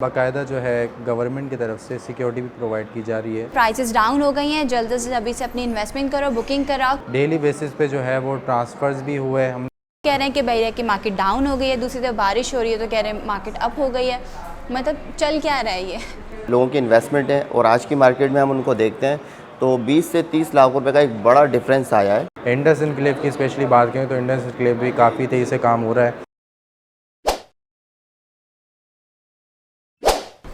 बाकायदा जो है गवर्नमेंट की तरफ से सिक्योरिटी भी प्रोवाइड की जा रही है। प्राइसेस डाउन हो गई हैं, जल्द से अभी से अपनी इन्वेस्टमेंट करो, बुकिंग कराओ। डेली बेसिस पे जो है वो ट्रांसफ़र्स भी हुए। हम कह रहे हैं कि बहरिया की मार्केट डाउन हो गई है, दूसरी तरफ बारिश हो रही है तो कह रहे हैं मार्केट अप हो गई है। मतलब चल क्या रहा है ये? लोगों की इन्वेस्टमेंट है और आज की मार्केट में हम उनको देखते हैं तो 20 से 30 लाख रुपए का एक बड़ा डिफरेंस आया है। इंडस इनक्लेव की स्पेशली बात करें तो इंडस इनक्लेव भी काफ़ी तेज़ी से काम हो रहा है।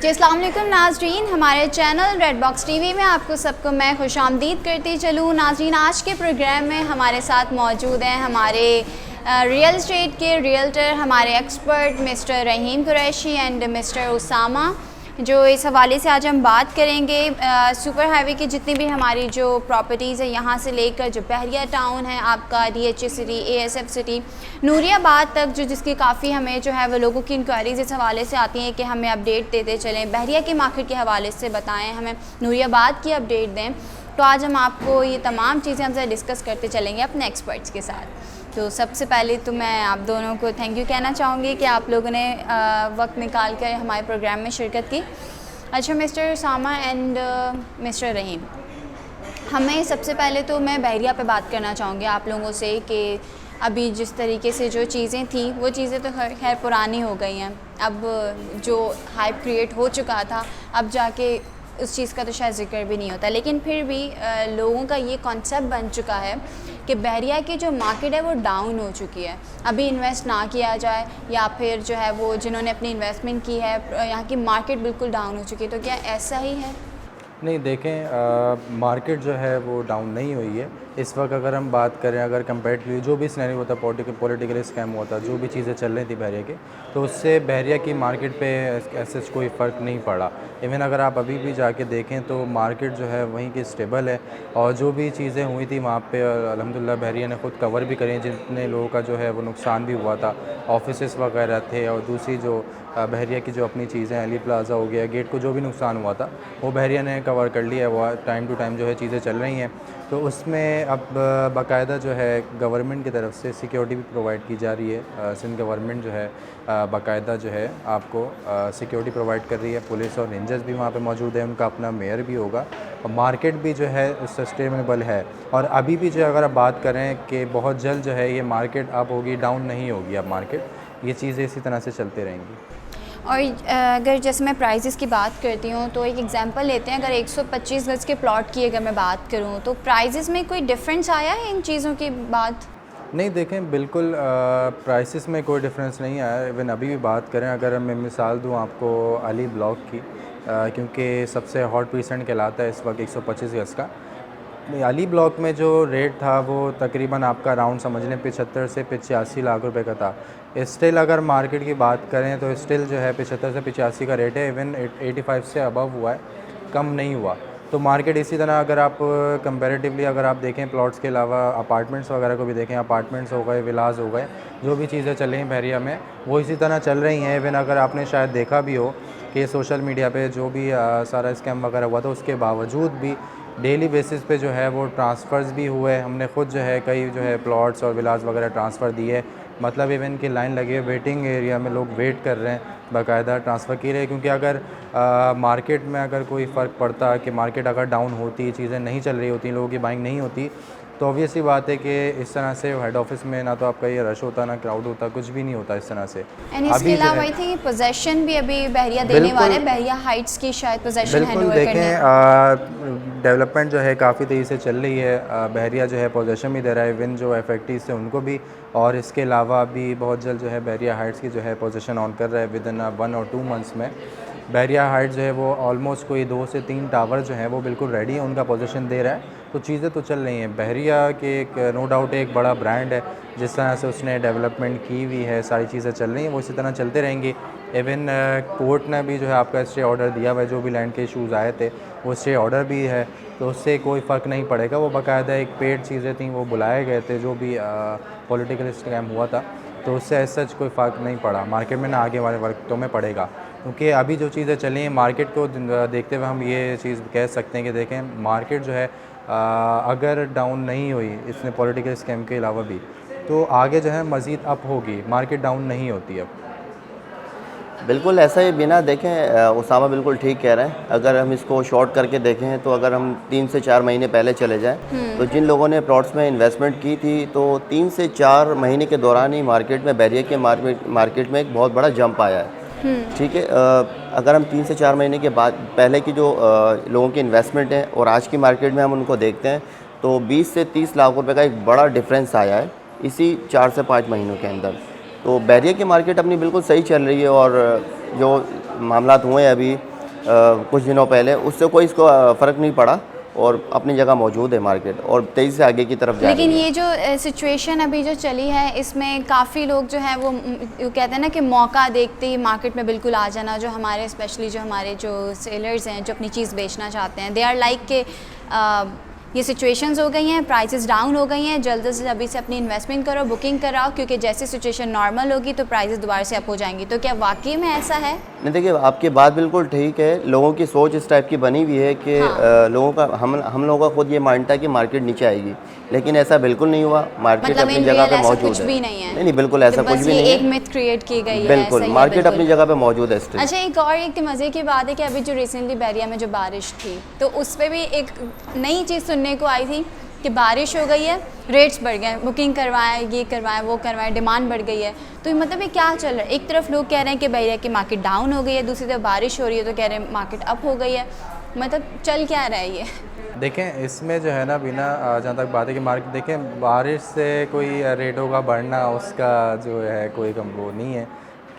जी अस्सलाम वालेकुम नाजरीन, हमारे चैनल रेड बॉक्स टीवी में आपको सबको मैं खुशामदीद करती चलूँ। नाजरीन, आज के प्रोग्राम में हमारे साथ मौजूद हैं हमारे रियल एस्टेट के रियल्टर, हमारे expert mister Rahim Qureshi and mister Usama, जो इस हवाले से आज हम बात करेंगे। सुपर हाईवे की जितनी भी हमारी जो प्रॉपर्टीज़ है, यहाँ से लेकर जो बहरिया टाउन है आपका, DHA city, ASF city, Nooriabad तक, जो जिसकी काफ़ी हमें जो है वो लोगों की इंक्वायरीज़ इस हवाले से आती हैं कि हमें अपडेट देते चलें, बहरिया की मार्केट के हवाले से बताएं, हमें नूरियाबाद की अपडेट दें। तो आज हम आपको ये तमाम चीज़ें हमसे डिस्कस करते चलेंगे अपने एक्सपर्ट्स के साथ। तो सबसे पहले तो मैं आप दोनों को थैंक यू कहना चाहूँगी कि आप लोगों ने वक्त निकाल कर हमारे प्रोग्राम में शिरकत की। अच्छा मिस्टर उसामा एंड मिस्टर रहीम, हमें सबसे पहले तो मैं बहरिया पे बात करना चाहूँगी आप लोगों से कि अभी जिस तरीके से जो चीज़ें थी वो चीज़ें तो खैर पुरानी हो गई हैं। अब जो हाइप क्रिएट हो चुका था, अब जाके उस चीज़ का तो शायद ज़िक्र भी नहीं होता, लेकिन फिर भी लोगों का ये कॉन्सेप्ट बन चुका है कि बहरिया की जो मार्केट है वो डाउन हो चुकी है, अभी इन्वेस्ट ना किया जाए, या फिर जो है वो जिन्होंने अपनी इन्वेस्टमेंट की है यहाँ की मार्केट बिल्कुल डाउन हो चुकी है। तो क्या ऐसा ही है? नहीं, देखें, मार्केट जो है वो डाउन नहीं हुई है इस वक्त। अगर हम बात करें, अगर कंपेरेटिवली जो भी सिनेरियो होता, पॉलिटिकल स्कैम होता, जो भी चीज़ें चल रही थी बहरिया के, तो उससे बहरिया की मार्केट पे ऐसे कोई फ़र्क नहीं पड़ा। इवन अगर आप अभी भी जाके देखें तो मार्केट जो है वहीं की स्टेबल है, और जो भी चीज़ें हुई थी वहाँ पे अल्हम्दुलिल्लाह बहरिया ने ख़ुद कवर भी करी, जितने लोगों का जो है वो नुकसान भी हुआ था, ऑफिसेस वगैरह थे, और दूसरी जो बहरिया की जो अपनी चीज़ें, अली प्लाज़ा हो गया, गेट को जो भी नुकसान हुआ था वो बहरिया ने कवर कर लिया है। वो टाइम टू टाइम जो है चीज़ें चल रही हैं। तो उसमें अब बाकायदा जो है गवर्नमेंट की तरफ से सिक्योरिटी भी प्रोवाइड की जा रही है। सिंध गवर्नमेंट जो है बाकायदा जो है आपको सिक्योरिटी प्रोवाइड कर रही है। पुलिस और रेंजर्स भी वहाँ पे मौजूद है, उनका अपना मेयर भी होगा, और मार्केट भी जो है सस्टेनेबल है। और अभी भी जो अगर आप बात करें कि बहुत जल्द जो है ये मार्केट अप होगी, डाउन नहीं होगी अब मार्केट, ये चीज़ें इसी तरह से चलती रहेंगी। और अगर जैसे मैं प्राइसेस की बात करती हूँ तो एक एग्जांपल लेते हैं, अगर 125 गज़ के प्लॉट की अगर मैं बात करूँ तो प्राइसेस में कोई डिफरेंस आया है इन चीज़ों की बात? नहीं, देखें, बिल्कुल प्राइसेस में कोई डिफरेंस नहीं आया। इवन अभी भी बात करें, अगर मैं मिसाल दूँ आपको अली ब्लॉक की, क्योंकि सबसे हॉट पीसेंट कहलाता है इस वक्त 125 गज़ का। अली ब्लॉक में जो रेट था वो तकरीबन आपका राउंड समझ लें 75 से 85 लाख रुपए का था। स्टिल अगर मार्केट की बात करें तो स्टिल जो है 75 से 85 का रेट है। इवन 85 से अबव हुआ है, कम नहीं हुआ। तो मार्केट इसी तरह अगर आप कंपैरेटिवली अगर आप देखें, प्लॉट्स के अलावा अपार्टमेंट्स वगैरह को भी देखें, अपार्टमेंट्स हो गए, विलास हो गए, जो भी चीज़ें चल रही हैं बहरिया में वो इसी तरह चल रही हैं। इवन अगर आपने शायद देखा भी हो कि सोशल मीडिया पे जो भी सारा स्कैम वगैरह हुआ था, उसके बावजूद भी डेली बेसिस पे जो है वो ट्रांसफ़र्स भी हुए। हमने ख़ुद जो है कई जो है प्लॉट्स और विलास वगैरह ट्रांसफ़र दिए। मतलब इवन की लाइन लगी है, वेटिंग एरिया में लोग वेट कर रहे हैं, बाकायदा ट्रांसफ़र की रहे। क्योंकि अगर मार्केट में अगर कोई फ़र्क पड़ता कि मार्केट अगर डाउन होती, चीज़ें नहीं चल रही होती, लोगों की बाइंग नहीं होती, तो ऑब्वियसली बात है कि इस तरह से हेड ऑफिस में ना तो आपका ये रश होता, ना क्राउड होता, कुछ भी नहीं होता इस तरह से। एंड इसके अलावा आई थिंक पोजेसन भी अभी बहरिया देने वाले हैं, बहरिया हाइट्स की शायद पोजेसन हैंड ओवर करने। देखें, डेवलपमेंट जो है काफ़ी तेज़ी से चल रही है। बहरिया जो है पोजेसन भी दे रहा है, इवन जो एफेक्टीज थे उनको भी, और इसके अलावा भी बहुत जल्द जो है बहरिया हाइट्स की जो है पोजेसन ऑन कर रहा है। विद इन 1 और 2 मंथ्स में बहरिया हाइट जो है वो ऑलमोस्ट कोई 2 से 3 टावर जो है वो बिल्कुल रेडी है, उनका पोजीशन दे रहा है। तो चीज़ें तो चल रही हैं। बहरिया के एक नो डाउट एक बड़ा ब्रांड है, जिस तरह से उसने डेवलपमेंट की हुई है, सारी चीज़ें चल रही हैं, वो इसी तरह चलते रहेंगी। इवन कोर्ट ने भी जो है आपका स्टे ऑर्डर दिया हुआ है, जो भी लैंड के इशूज़ आए थे वो स्टे ऑर्डर भी है, तो उससे कोई फ़र्क नहीं पड़ेगा। वो बाकायदा एक पेड चीज़ें थी, वो बुलाए गए थे, जो भी पॉलिटिकल स्कैम हुआ था, तो उससे एज सच कोई फ़र्क नहीं पड़ा मार्केट में, ना आगे वाले वक्तों में पड़ेगा। क्योंकि अभी जो चीज़ें चली हैं मार्केट को देखते हुए हम ये चीज़ कह सकते हैं कि देखें, मार्केट जो है अगर डाउन नहीं हुई इसने पॉलिटिकल स्कैम के अलावा भी, तो आगे जो है मज़ीद अप होगी, मार्केट डाउन नहीं होती अब। बिल्कुल ऐसा ही बिना देखें उसामा बिल्कुल ठीक कह रहे हैं। अगर हम इसको शॉर्ट करके देखें तो अगर हम 3 से 4 महीने पहले चले जाएं तो जिन लोगों ने प्लॉट्स में इन्वेस्टमेंट की थी तो 3 से 4 महीने के दौरान ही मार्केट में बैरियर के मार्केट में एक बहुत बड़ा जंप आया है। ठीक है, अगर हम 3 से 4 महीने के बाद पहले की जो लोगों की इन्वेस्टमेंट है और आज की मार्केट में हम उनको देखते हैं तो 20 से 30 लाख रुपए का एक बड़ा डिफरेंस आया है इसी 4 से 5 महीनों के अंदर। तो बैरियर की मार्केट अपनी बिल्कुल सही चल रही है और जो मामला हुए हैं अभी कुछ दिनों पहले उससे कोई इसको फ़र्क नहीं पड़ा और अपनी जगह मौजूद है मार्केट और तेज़ी से आगे की तरफ जा लेकिन रही है। ये जो सिचुएशन अभी जो चली है इसमें काफ़ी लोग जो है वो कहते हैं ना कि मौका देखते ही मार्केट में बिल्कुल आ जाना, जो हमारे स्पेशली जो हमारे जो सेलर्स हैं जो अपनी चीज़ बेचना चाहते हैं, दे आर लाइक के ये सिचुएशंस हो गई हैं, प्राइसेस डाउन हो गई हैं, जल्द से अभी से अपनी इन्वेस्टमेंट करो, बुकिंग कराओ, क्योंकि जैसे सिचुएशन नॉर्मल होगी तो प्राइसेस दोबारा से अप हो जाएंगी। तो क्या वाकई में ऐसा है? नहीं देखिए, आपकी बात बिल्कुल ठीक है। लोगों की सोच इस टाइप की बनी हुई है कि लोगों का हम लोगों का खुद ये मानता है कि मार्केट नीचे आएगी, लेकिन ऐसा बिल्कुल नहीं हुआ। मार्केट मतलब अपनी जगह पे मौजूद कुछ है। भी नहीं है। नहीं बिल्कुल ऐसा तो कुछ बस भी ये नहीं एक है। मिथ क्रिएट की गई है। बिल्कुल ऐसा ही है, मार्केट बिल्कुल। अपनी जगह पे मौजूद है स्टिल। अच्छा, एक और एक मज़े की बात है कि अभी जो रिसेंटली बैरिया में जो बारिश थी तो उस पर भी एक नई चीज़ सुनने को आई थी कि बारिश हो गई है, रेट्स बढ़ गए, बुकिंग करवाएं, ये करवाएं, वो करवाएं, डिमांड बढ़ गई है। तो ये मतलब ये क्या चल रहा है? एक तरफ लोग कह रहे हैं कि बैरिया की मार्केट डाउन हो गई है, दूसरी तरफ बारिश हो रही है तो कह रहे हैं मार्केट अप हो गई है। मतलब चल क्या रहा है ये? देखें इसमें जो है ना, बिना जहाँ तक बात है कि मार्केट, देखें बारिश से कोई रेटों का बढ़ना उसका जो है कोई वो नहीं है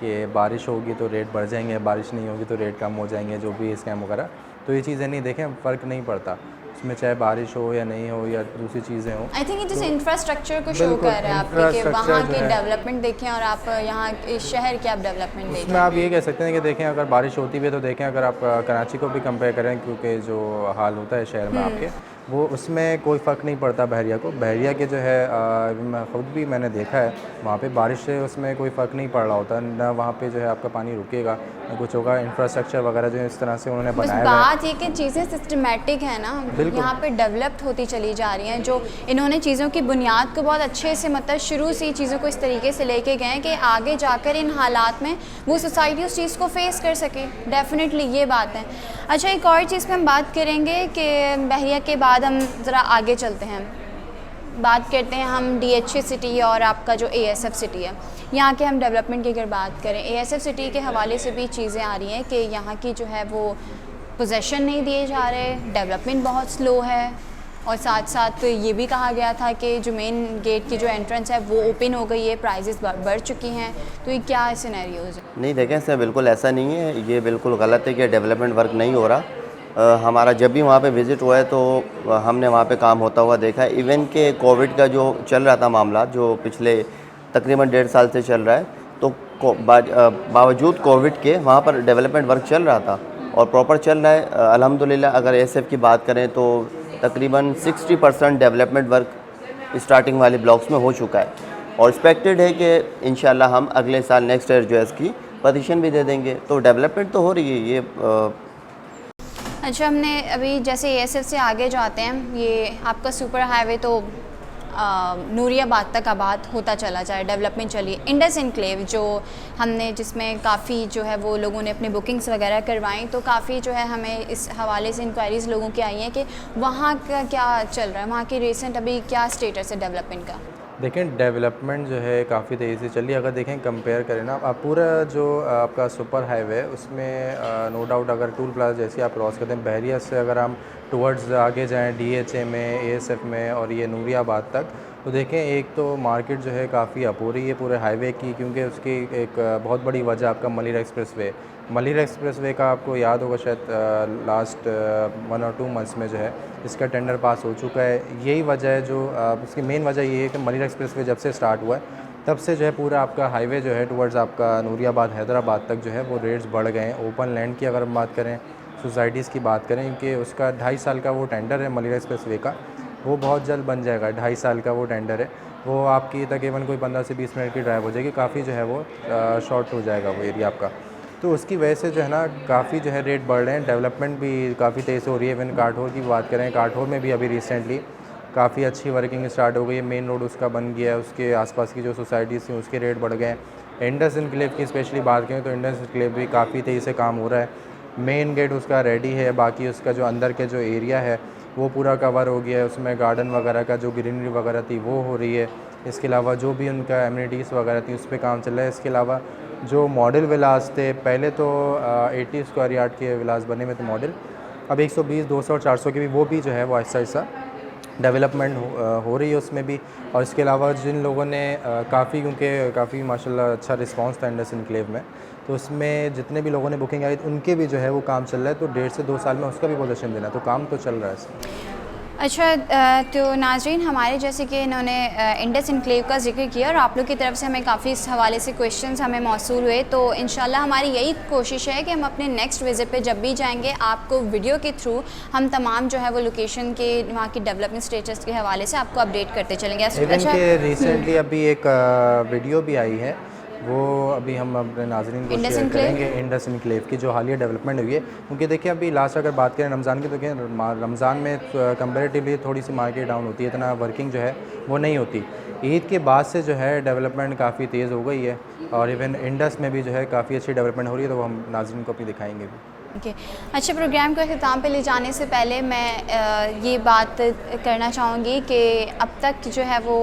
कि बारिश होगी तो रेट बढ़ जाएंगे, बारिश नहीं होगी तो रेट कम हो जाएंगे, जो भी स्कैम वगैरह, तो ये चीज़ें नहीं, देखें फ़र्क नहीं पड़ता उसमें, चाहे बारिश हो या नहीं हो या दूसरी चीज़ें हो। आई थिंक जैसे तो इंफ्रास्ट्रक्चर को शो बिल्कुल, कर रहा है आपके कि इंफ्रास्ट्रक्चर वहाँ जो की है, डेवलपमेंट देखें और आप यहाँ इस शहर की आप डेवलपमेंट देखें। उसमें आप ये कह सकते हैं कि देखें अगर बारिश होती भी है तो देखें, अगर आप कराची को भी कंपेयर करें, क्योंकि जो हाल होता है शहर में आपके, वो उसमें कोई फ़र्क नहीं पड़ता बहरिया को। बहरिया के जो है मैं ख़ुद भी मैंने देखा है वहाँ पे बारिश से उसमें कोई फ़र्क नहीं पड़ रहा होता, ना वहाँ पे जो है आपका पानी रुकेगा ना कुछ होगा। इंफ्रास्ट्रक्चर वगैरह जो इस तरह से उन्होंने बस बनाया हुआ है। बात ये कि चीज़ें सिस्टमेटिक है ना, बिल्कुल। यहाँ पे डेवलप्ड होती चली जा रही हैं। जो इन्होंने चीज़ों की बुनियाद को बहुत अच्छे से, मतलब शुरू से ही चीज़ों को इस तरीके से लेके गए हैं कि आगे जाकर इन हालात में वो सोसाइटी उस चीज़ को फेस कर सके। डेफिनेटली ये बात है। अच्छा, एक और चीज़ पे हम बात करेंगे कि बहरिया के बाद हम ज़रा आगे चलते हैं, बात करते हैं हम DHA सिटी और आपका जो ASF सिटी है, यहाँ के हम डेवलपमेंट की अगर बात करें, ASF सिटी के हवाले से भी चीज़ें आ रही हैं कि यहाँ की जो है वो पोजेसन नहीं दिए जा रहे, डेवलपमेंट बहुत स्लो है, और साथ साथ ये भी कहा गया था कि जो मेन गेट की जो एंट्रेंस है वो ओपन हो गई है, प्राइजेस बढ़ चुकी हैं। तो ये क्या सिनेरियोज़ है? नहीं देखें सर, बिल्कुल ऐसा नहीं है, ये बिल्कुल गलत है कि डेवलपमेंट वर्क नहीं हो रहा। हमारा जब भी वहाँ पे विज़िट हुआ है तो हमने वहाँ पे काम होता हुआ देखा है। इवन के कोविड का जो चल रहा था मामला, जो पिछले तकरीबन 1.5 साल से चल रहा है, तो बावजूद कोविड के वहाँ पर डेवलपमेंट वर्क चल रहा था और प्रॉपर चल रहा है अल्हम्दुलिल्लाह। अगर ASF की बात करें तो तकरीबन 60% डेवलपमेंट वर्क स्टार्टिंग वाले ब्लॉक्स में हो चुका है और एक्सपेक्टेड है कि इंशाल्लाह हम अगले साल नेक्स्ट ईयर जो है इसकी पोजीशन भी दे देंगे। तो डेवलपमेंट तो हो रही है ये। अच्छा, हमने अभी जैसे ASF से आगे जाते हैं, ये आपका सुपर हाईवे तो नूरियाबाद तक आबाद होता चला जाए, डेवलपमेंट चली। इंडस इनक्लेव जो हमने, जिसमें काफ़ी जो है वो लोगों ने अपनी बुकिंग्स वगैरह करवाई, तो काफ़ी जो है हमें इस हवाले से इंक्वायरीज़ लोगों की आई हैं कि वहाँ का क्या चल रहा है, वहाँ की रिसेंट अभी क्या स्टेटस है डेवलपमेंट का? देखें डेवलपमेंट जो है काफ़ी तेज़ी से चल रही है। अगर देखें कंपेयर करें ना, आप पूरा जो आपका सुपर हाईवे है उसमें नो डाउट अगर टूल प्लाजा जैसे आप क्रॉस करते हैं बहरिया से, अगर हम टुवर्ड्स आगे जाएं DHA में, ASF में और ये नूरियाबाद तक, तो देखें एक तो मार्केट जो है काफ़ी अप हो रही है पूरे हाईवे की, क्योंकि उसकी एक बहुत बड़ी वजह आपका मलिर एक्सप्रेसवे। मलिर एक्सप्रेसवे का आपको याद होगा शायद लास्ट 1 और 2 मंथ्स में जो है इसका टेंडर पास हो चुका है। यही वजह है, जो उसकी मेन वजह ये है कि मलिर एक्सप्रेसवे जब से स्टार्ट हुआ है तब से जो है पूरा आपका हाईवे जो है टुवर्ड्स आपका नूरियाबाद हैदराबाद तक जो है वो रेट्स बढ़ गए हैं। ओपन लैंड की अगर हम बात करें, सोसाइटीज़ की बात करें, क्योंकि उसका 2.5 साल का वो टेंडर है मलिर एक्सप्रेसवे का, वो बहुत जल्द बन जाएगा। 2.5 साल का वो टेंडर है, वो आपकी तकरीबन कोई 15 से 20 मिनट की ड्राइव हो जाएगी, काफ़ी जो है वो शॉर्ट हो जाएगा वो एरिया आपका। तो उसकी वजह से जो है ना काफ़ी जो है रेट बढ़ रहे हैं, डेवलपमेंट भी काफ़ी तेज़ हो रही है। इवन काठौर की बात करें, काठौर में भी अभी रिसेंटली काफ़ी अच्छी वर्किंग स्टार्ट हो गई है, मेन रोड उसका बन गया है, उसके आसपास की जो सोसाइटीज़ थी उसके रेट बढ़ गए हैं। इंडस इनक्लेव की स्पेशली बात करें तो इंडस इनक्लेव भी काफ़ी तेज़ी से काम हो रहा है। मेन गेट उसका रेडी है, बाकी उसका जो अंदर के जो एरिया है वो पूरा कवर हो गया है, उसमें गार्डन वगैरह का जो ग्रीनरी वगैरह थी वो हो रही है। इसके अलावा जो भी उनका एमिनिटीज़ वगैरह थी उस पर काम चल रहा है। इसके अलावा जो मॉडल विलास थे, पहले तो 80 स्क्वायर यार्ड के विलास बने हुए थे मॉडल, अब 120, 200 और 400 के भी वो भी जो है वो ऐसा ऐसा डेवलपमेंट हो रही है उसमें भी। और इसके अलावा जिन लोगों ने काफ़ी, क्योंकि काफ़ी माशाल्लाह अच्छा रिस्पांस था इंडस इनक्लेव में, तो उसमें जितने भी लोगों ने बुकिंग आई उनके भी जो है वो काम चल रहा है। तो 1.5 से 2 साल में उसका भी पोजीशन देना, तो काम तो चल रहा है। अच्छा, तो नाजरीन, हमारे जैसे कि इन्होंने इंडस इनक्लेव का जिक्र किया और आप लोग की तरफ से हमें काफ़ी इस हवाले से क्वेश्चंस हमें मौसूल हुए, तो इंशाल्लाह हमारी यही कोशिश है कि हम अपने नेक्स्ट विज़िट पे जब भी जाएंगे आपको वीडियो के थ्रू हम तमाम जो है वो लोकेशन के, वहाँ की डेवलपमेंट स्टेटस के हवाले से आपको अपडेट करते चलेंगे। इवन के रिसेंटली अभी एक वीडियो भी आई है, वो अभी हम अपने नाज़रीन को शेयर करेंगे, इंडस इनक्लेव की जो हालिया डेवलपमेंट हुई है। क्योंकि देखिए अभी लास्ट अगर बात करें रमज़ान की, तो क्या रमज़ान में कंपेरेटिवली थोड़ी सी मार्केट डाउन होती है, इतना वर्किंग जो है वो नहीं होती। ईद के बाद से जो है डेवलपमेंट काफ़ी तेज़ हो गई है और इवन इंडस में भी जो है काफ़ी अच्छी डेवलपमेंट हो रही है, तो वो हम नाज़रीन को अभी दिखाएँगे भी। ओके, अच्छा, प्रोग्राम को अख्ताम पे ले जाने से पहले मैं ये बात करना चाहूँगी कि अब तक जो है वो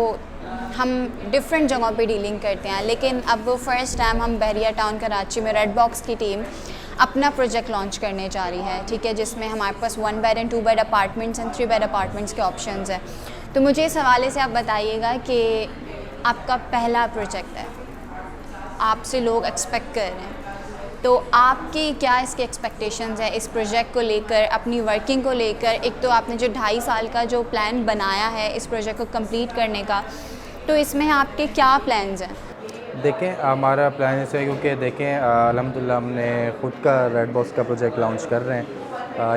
हम डिफरेंट जगहों पे डीलिंग करते हैं, लेकिन अब वो फर्स्ट टाइम हम बहरिया टाउन कराची में रेड बॉक्स की टीम अपना प्रोजेक्ट लॉन्च करने जा रही है, ठीक है, जिसमें हमारे पास 1 bed and 2 bed apartments and 3 bed apartments के ऑप्शंस हैं। तो मुझे इस हवाले से आप बताइएगा कि आपका पहला प्रोजेक्ट है, आपसे लोग एक्सपेक्ट कर रहे हैं, तो आपकी क्या इसके एक्सपेक्टेशंस है इस प्रोजेक्ट को लेकर, अपनी वर्किंग को लेकर? एक तो आपने जो 2.5 साल का जो प्लान बनाया है इस प्रोजेक्ट को कंप्लीट करने का, तो इसमें आपके क्या प्लान्स हैं? देखें, हमारा प्लान ऐसे है, क्योंकि देखें अल्हम्दुलिल्लाह हमने ख़ुद का रेड बॉक्स का प्रोजेक्ट लॉन्च कर रहे हैं,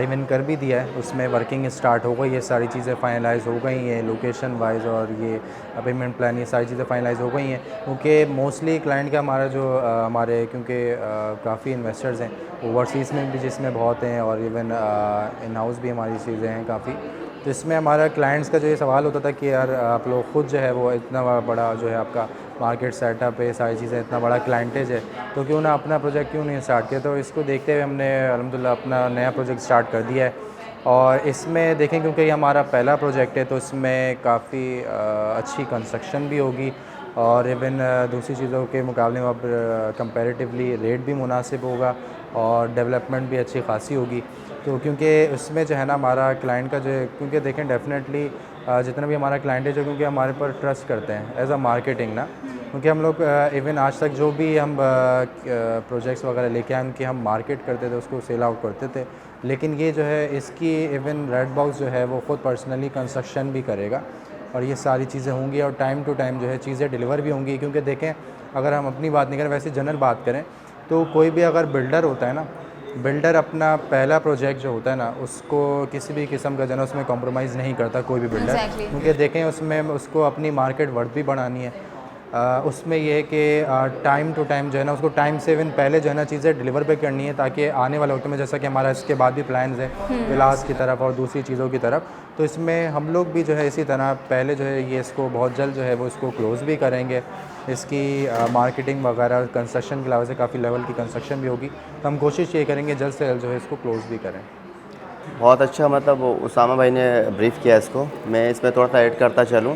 इवन कर भी दिया है, उसमें वर्किंग स्टार्ट हो गई है, सारी चीज़ें फाइनलाइज हो गई हैं लोकेशन वाइज, और ये पेमेंट प्लान, ये सारी चीज़ें फाइनलाइज हो गई हैं। क्योंकि मोस्टली क्लाइंट का हमारा जो हमारे, क्योंकि काफ़ी इन्वेस्टर्स हैं ओवरसीज़ में भी जिसमें बहुत हैं, और इवन इन हाउस भी हमारी चीज़ें हैं काफ़ी। तो इसमें हमारा क्लाइंट्स का जो ये सवाल होता था कि यार आप लोग ख़ुद जो है वो इतना बड़ा जो है आपका मार्केट सेटअप है, सारी चीज़ें, इतना बड़ा क्लाइंटेज है, तो क्यों ना अपना प्रोजेक्ट क्यों नहीं स्टार्ट किया। तो इसको देखते हुए हमने अल्हम्दुलिल्लाह अपना नया प्रोजेक्ट स्टार्ट कर दिया है। और इसमें देखें, क्योंकि ये हमारा पहला प्रोजेक्ट है, तो इसमें काफ़ी अच्छी कंस्ट्रक्शन भी होगी, और इवन दूसरी चीज़ों के मुकाबले में अब कंपैरेटिवली रेट भी मुनासिब होगा और डेवलपमेंट भी अच्छी खासी होगी। तो क्योंकि उसमें जो है ना हमारा क्लाइंट का जो है, क्योंकि देखें डेफिनेटली जितना भी हमारा क्लाइंट है जो, क्योंकि हमारे पर ट्रस्ट करते हैं एज अ मार्केटिंग ना, क्योंकि हम लोग इवन आज तक जो भी हम प्रोजेक्ट्स वगैरह लेके आए उनकी हम मार्केट करते थे, उसको सेल आउट करते थे। लेकिन ये जो है इसकी इवन रेड बॉक्स जो है वो ख़ुद पर्सनली कंस्ट्रक्शन भी करेगा, और ये सारी चीज़ें होंगी, और टाइम टू टाइम जो है चीज़ें डिलीवर भी होंगी। क्योंकि देखें, अगर हम अपनी बात नहीं करें, वैसे जनरल बात करें, तो कोई भी अगर बिल्डर होता है ना, बिल्डर अपना पहला प्रोजेक्ट जो होता है ना, उसको किसी भी किस्म का जो है उसमें कॉम्प्रोमाइज़ नहीं करता कोई भी बिल्डर। क्योंकि देखें उसमें उसको अपनी मार्केट वर्थ भी बढ़ानी है, उसमें यह है कि टाइम टू टाइम जो है ना उसको टाइम से इवन पहले जो है ना चीज़ें डिलीवर पे करनी है, ताकि आने वाले वक्त में, जैसा कि हमारा इसके बाद भी प्लान्स हैं विलास की तरफ और दूसरी चीज़ों की तरफ, तो इसमें हम लोग भी जो है इसी तरह पहले जो है ये इसको बहुत जल्द जो है वो इसको क्लोज़ भी करेंगे। इसकी मार्केटिंग वगैरह कंस्ट्रक्शन के अलावा से काफ़ी लेवल की कंस्ट्रक्शन भी होगी, तो हम कोशिश ये करेंगे जल्द से जल्द जो है इसको क्लोज़ भी करें। बहुत अच्छा, मतलब उसामा भाई ने ब्रीफ़ किया इसको। मैं इसमें थोड़ा सा ऐड करता चलूँ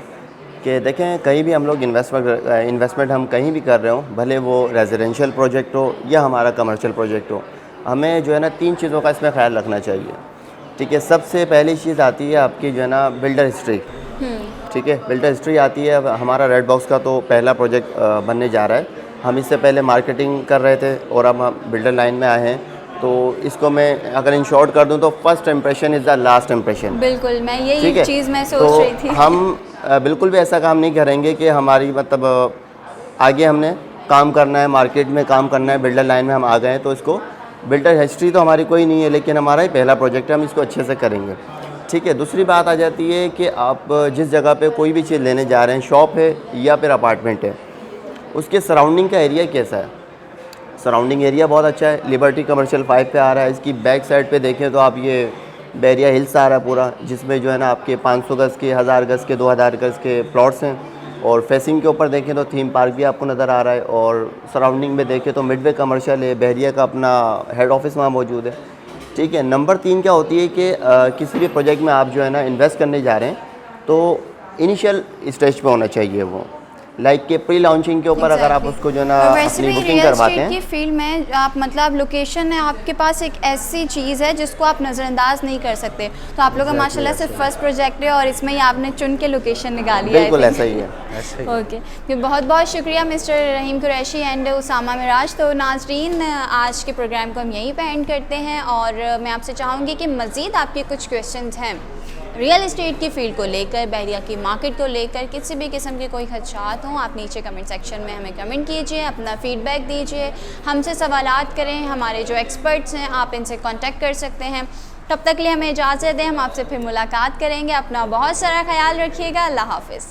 कि देखें, कहीं भी हम लोग इन्वेस्टमेंट हम कहीं भी कर रहे हो, भले वो रेजिडेंशियल प्रोजेक्ट हो या हमारा कमर्शियल प्रोजेक्ट हो, हमें जो है ना 3 चीज़ों का इसमें ख्याल रखना चाहिए। ठीक है, सबसे पहली चीज़ आती है आपकी जो है ना बिल्डर हिस्ट्री। ठीक है, बिल्डर हिस्ट्री आती है। हमारा रेड बॉक्स का तो पहला प्रोजेक्ट बनने जा रहा है। हम इससे पहले मार्केटिंग कर रहे थे और अब हम बिल्डर लाइन में आए हैं, तो इसको मैं अगर इन शॉर्ट कर दूं तो first impression is the last impression. बिल्कुल, मैं यही चीज़ मैं सोच रही थी। हम बिल्कुल भी ऐसा काम नहीं करेंगे कि हमारी मतलब आगे हमने काम करना है, मार्केट में काम करना है, बिल्डर लाइन में हम आ गए हैं, तो इसको बिल्डर हिस्ट्री तो हमारी कोई नहीं है, लेकिन हमारा ही पहला प्रोजेक्ट है, हम इसको अच्छे से करेंगे। ठीक है, दूसरी बात आ जाती है कि आप जिस जगह पे कोई भी चीज़ लेने जा रहे हैं, शॉप है या फिर अपार्टमेंट है, उसके सराउंडिंग का एरिया कैसा है। सराउंडिंग एरिया बहुत अच्छा है। लिबर्टी कमर्शियल 5 पे आ रहा है। इसकी बैक साइड पे देखें तो आप ये बहरिया हिल्स आ रहा है पूरा, जिसमें जो है ना आपके 500 गज़ के, 1000 गज़ के, 2000 गज़ के प्लॉट्स हैं। और फेसिंग के ऊपर देखें तो थीम पार्क भी आपको नज़र आ रहा है, और सराउंडिंग में देखें तो मिडवे कमर्शियल है, बहरिया का अपना हेड ऑफिस वहाँ मौजूद है। ठीक है। नंबर 3 क्या होती है कि किसी भी प्रोजेक्ट में आप जो है ना इन्वेस्ट करने जा रहे हैं तो इनिशियल स्टेज पे होना चाहिए वो, लाइक के प्री लॉन्चिंग के ऊपर अगर आप उसको जो है ना वैसे अपनी भी बुकिंग रियल करवाते एस्टेट हैं। की फील्ड में आप मतलब लोकेशन है आपके पास एक ऐसी चीज़ है जिसको आप नज़रअंदाज नहीं कर सकते। तो आप लोग का माशाल्लाह से फर्स्ट प्रोजेक्ट है और इसमें ही आपने चुन के लोकेशन निकाली है। बिल्कुल ऐसा ही है। ऐसे ही। ओके, तो बहुत बहुत शुक्रिया मिस्टर रहीम कुरैशी एंड उसामा मिराज। तो नाजरीन, आज के प्रोग्राम को हम यहीं पे एंड करते हैं और मैं आपसे चाहूँगी कि मज़ीद आपके कुछ क्वेश्चंस हैं रियल एस्टेट की फ़ील्ड को लेकर, बहरिया की मार्केट को लेकर, किसी भी किस्म के कोई खदशात हों, आप नीचे कमेंट सेक्शन में हमें कमेंट कीजिए, अपना फ़ीडबैक दीजिए, हमसे सवालात करें। हमारे जो एक्सपर्ट्स हैं आप इनसे कांटेक्ट कर सकते हैं। तब तक के लिए हमें इजाज़त दें, हम आपसे फिर मुलाकात करेंगे। अपना बहुत सारा ख्याल रखिएगा। अल्लाह हाफ़िज़।